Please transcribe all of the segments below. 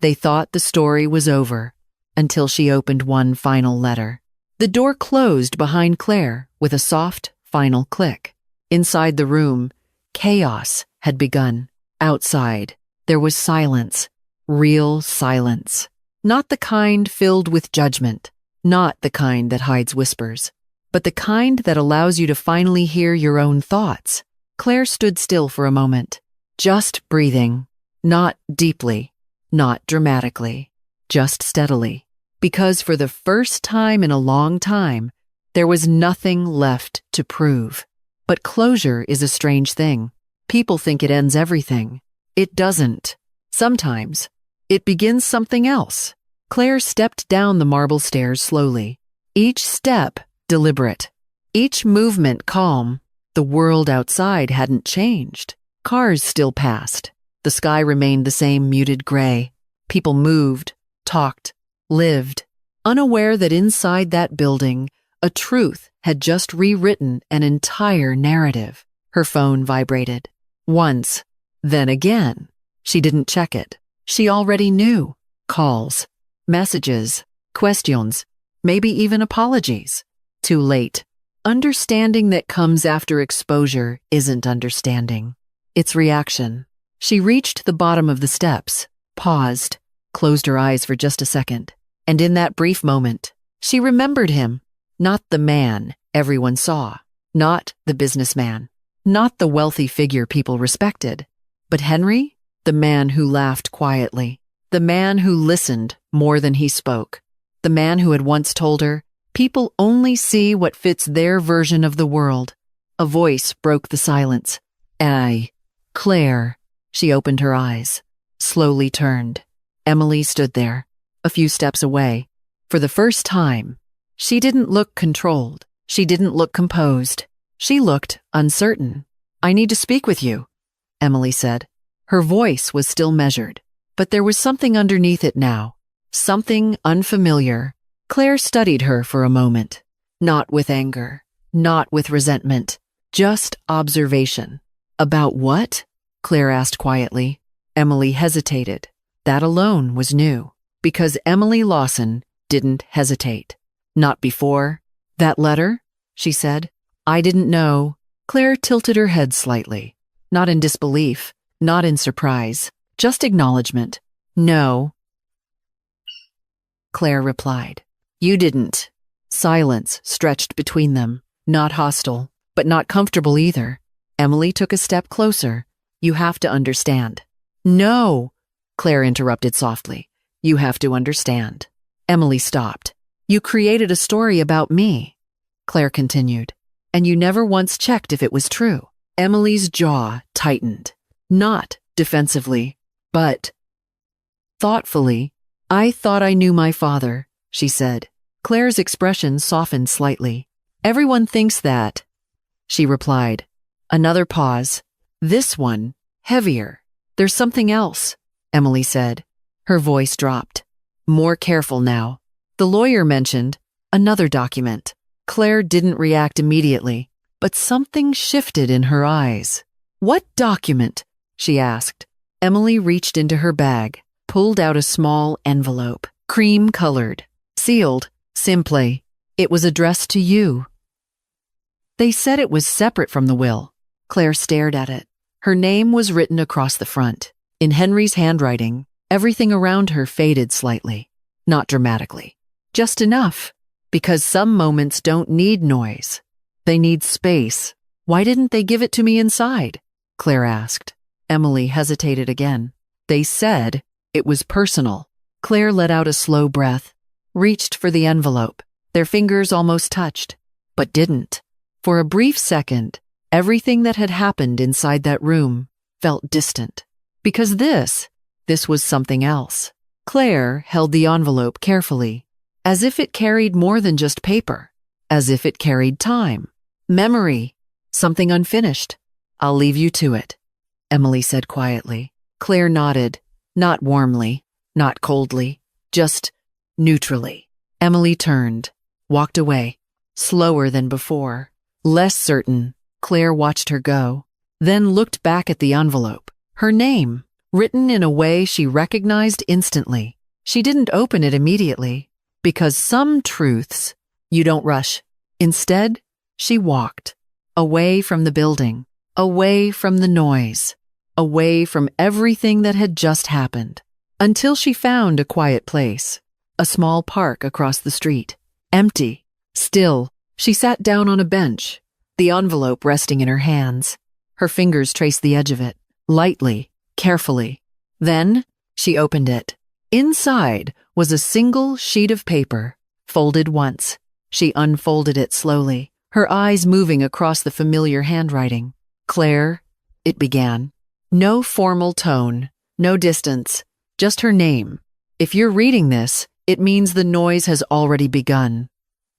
They thought the story was over until she opened one final letter. The door closed behind Claire with a soft, final click. Inside the room, chaos had begun. Outside, there was silence, real silence. Not the kind filled with judgment, not the kind that hides whispers, but the kind that allows you to finally hear your own thoughts. Claire stood still for a moment, just breathing, not deeply, not dramatically, just steadily. Because for the first time in a long time, there was nothing left to prove. But closure is a strange thing. People think it ends everything. It doesn't. Sometimes, it begins something else. Claire stepped down the marble stairs slowly, each step deliberate, each movement calm. The world outside hadn't changed. Cars still passed. The sky remained the same muted gray. People moved, talked, lived, unaware that inside that building, a truth had just rewritten an entire narrative. Her phone vibrated. Once, then again. She didn't check it. She already knew. Calls, messages, questions, maybe even apologies. Too late. Understanding that comes after exposure isn't understanding. It's reaction. She reached the bottom of the steps, paused, closed her eyes for just a second. And in that brief moment, she remembered him. Not the man everyone saw, not the businessman, not the wealthy figure people respected, but Henry, the man who laughed quietly, the man who listened more than he spoke, the man who had once told her, people only see what fits their version of the world. A voice broke the silence. Claire. She opened her eyes, slowly turned. Emily stood there, a few steps away. For the first time, she didn't look controlled. She didn't look composed. She looked uncertain. I need to speak with you, Emily said. Her voice was still measured, but there was something underneath it now, something unfamiliar. Claire studied her for a moment, not with anger, not with resentment, just observation. About what? Claire asked quietly. Emily hesitated. That alone was new, because Emily Lawson didn't hesitate. Not before. That letter? She said. I didn't know. Claire tilted her head slightly, not in disbelief, not in surprise, just acknowledgement. No. Claire replied. You didn't. Silence stretched between them, not hostile, but not comfortable either. Emily took a step closer. You have to understand. No, Claire interrupted softly. You have to understand. Emily stopped. You created a story about me, Claire continued, and you never once checked if it was true. Emily's jaw tightened, not defensively, but thoughtfully. I thought I knew my father, she said. Claire's expression softened slightly. Everyone thinks that, she replied. Another pause. This one, heavier. There's something else, Emily said. Her voice dropped. More careful now. The lawyer mentioned another document. Claire didn't react immediately, but something shifted in her eyes. What document? She asked. Emily reached into her bag, pulled out a small envelope, cream-colored, sealed, simply. It was addressed to you. They said it was separate from the will. Claire stared at it. Her name was written across the front. In Henry's handwriting, everything around her faded slightly. Not dramatically. Just enough. Because some moments don't need noise. They need space. Why didn't they give it to me inside? Claire asked. Emily hesitated again. They said it was personal. Claire let out a slow breath, reached for the envelope. Their fingers almost touched, but didn't. For a brief second, everything that had happened inside that room felt distant. Because this was something else. Claire held the envelope carefully, as if it carried more than just paper, as if it carried time, memory, something unfinished. I'll leave you to it, Emily said quietly. Claire nodded, not warmly, not coldly, just neutrally. Emily turned, walked away, slower than before, less certain. Claire watched her go, then looked back at the envelope. Her name, written in a way she recognized instantly. She didn't open it immediately, because some truths you don't rush. Instead, she walked, away from the building, away from the noise, away from everything that had just happened, until she found a quiet place, a small park across the street. Empty, still, she sat down on a bench, the envelope resting in her hands. Her fingers traced the edge of it, lightly, carefully. Then, she opened it. Inside was a single sheet of paper, folded once. She unfolded it slowly, her eyes moving across the familiar handwriting. Claire, it began. No formal tone, no distance, just her name. If you're reading this, it means the noise has already begun.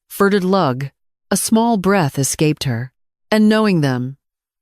Furted lug, a small breath escaped her. And knowing them,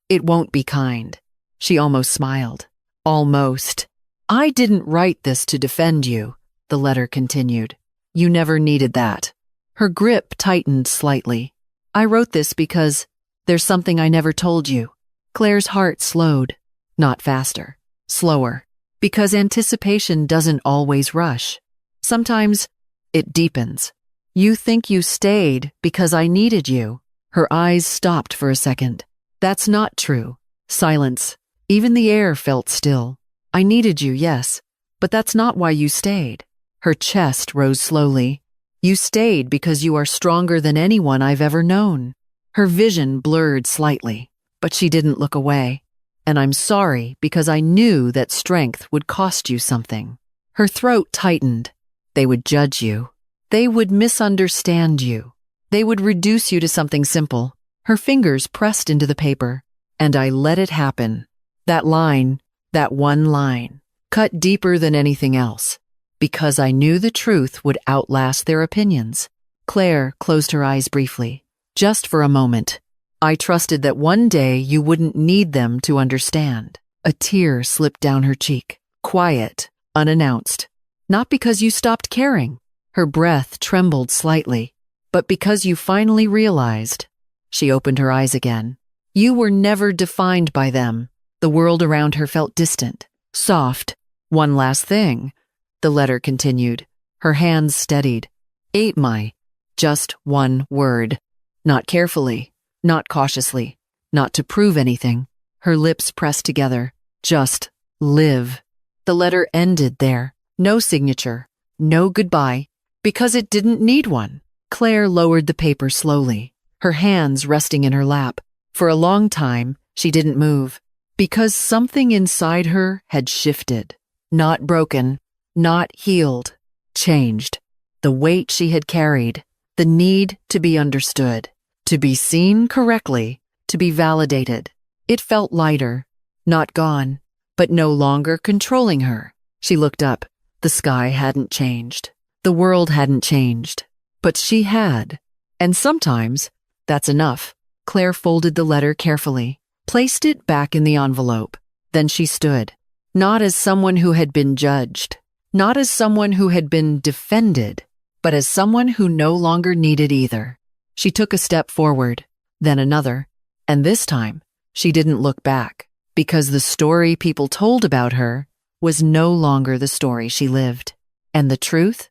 it won't be kind. She almost smiled. Almost. I didn't write this to defend you, the letter continued. You never needed that. Her grip tightened slightly. I wrote this because there's something I never told you. Claire's heart slowed, not faster, slower, because anticipation doesn't always rush. Sometimes it deepens. You think you stayed because I needed you. Her eyes stopped for a second. That's not true. Silence. Even the air felt still. I needed you, yes, but that's not why you stayed. Her chest rose slowly. You stayed because you are stronger than anyone I've ever known. Her vision blurred slightly, but she didn't look away. And I'm sorry because I knew that strength would cost you something. Her throat tightened. They would judge you. They would misunderstand you. They would reduce you to something simple. Her fingers pressed into the paper, and I let it happen. That line, that one line, cut deeper than anything else, because I knew the truth would outlast their opinions. Claire closed her eyes briefly, just for a moment. I trusted that one day you wouldn't need them to understand. A tear slipped down her cheek, quiet, unannounced. Not because you stopped caring. Her breath trembled slightly, but because you finally realized. She opened her eyes again. You were never defined by them. The world around her felt distant, soft. One last thing, the letter continued. Her hands steadied. Ate my. Just one word. Not carefully, not cautiously, not to prove anything. Her lips pressed together. Just live. The letter ended there. No signature, no goodbye, because it didn't need one. Claire lowered the paper slowly, her hands resting in her lap. For a long time, she didn't move, because something inside her had shifted. Not broken, not healed, changed. The weight she had carried, the need to be understood, to be seen correctly, to be validated. It felt lighter, not gone, but no longer controlling her. She looked up. The sky hadn't changed. The world hadn't changed. But she had. And sometimes, that's enough. Claire folded the letter carefully, placed it back in the envelope. Then she stood, not as someone who had been judged, not as someone who had been defended, but as someone who no longer needed either. She took a step forward, then another, and this time, she didn't look back, because the story people told about her was no longer the story she lived. And the truth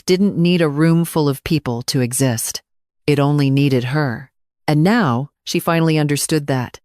didn't need a room full of people to exist. It only needed her. And now she finally understood that.